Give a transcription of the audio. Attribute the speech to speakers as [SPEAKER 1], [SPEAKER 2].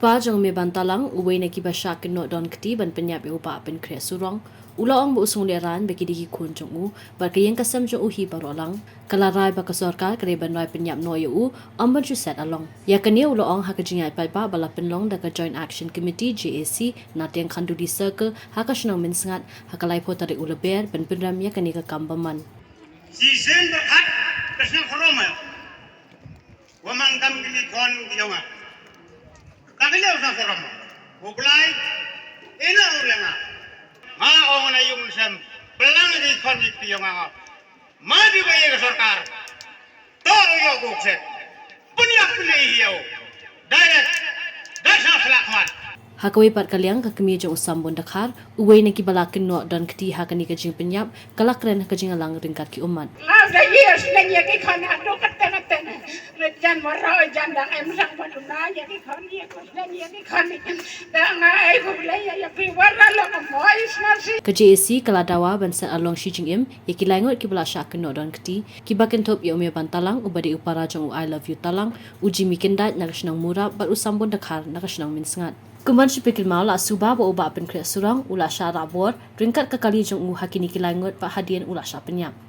[SPEAKER 1] Upa jong me bantalang uwe na kibasya kino don keti ban penyap upa pen kre surong. Ula ong bu usung leran beki digi kun jong u bar kayeng kasam jong uhi barolang kalarai ba kasorka kare ban noi penyap no u amban ju set along. Ya kania ula ong hakajingai pai ba bala penlong da ka Joint Action Committee JAC na tiang kandu di circle hakasnong mensngat hakalai po tarik ula ber ban penram ya kani ka kambaman.
[SPEAKER 2] Season berkat kesna koroma. Wamang kam gili kon yonga. Kakile usah koroma. Buklai ina ulanga. Ma ong na yung sem belang di kon di yonga. Ma di baye ke sarkar. Toro yo gukset. Punya pune hiyo. Direct. Dasa selakmat.
[SPEAKER 1] Hakawai pat kaliang ka kemi jong usam bon dakhar uwe na kibalakin no don keti hakani ka jing penyap kalakren ka jing alang ringkat ki umat.
[SPEAKER 3] Ada years na niya ki kan ado katan rejan mara jan dang em sang baduna ya ki kan ya ko na niya ki kan dang ai ko blaya ya pi warna lo ko moi snarsi
[SPEAKER 1] Ka JAC kaladawa ban set along shi jing im ya ki langot ki bala syak no don keti ki bakin top ya ume bantalang ubade upara jong I love you talang uji mikindat nakasnang mura bat usam bon dakhar nakasnang minsngat. Kumban sipikil mau la subah bo uba pen kre surang ula syara bor ringkat ka kali jong u hakini ki langot pa hadian ula sya penyap.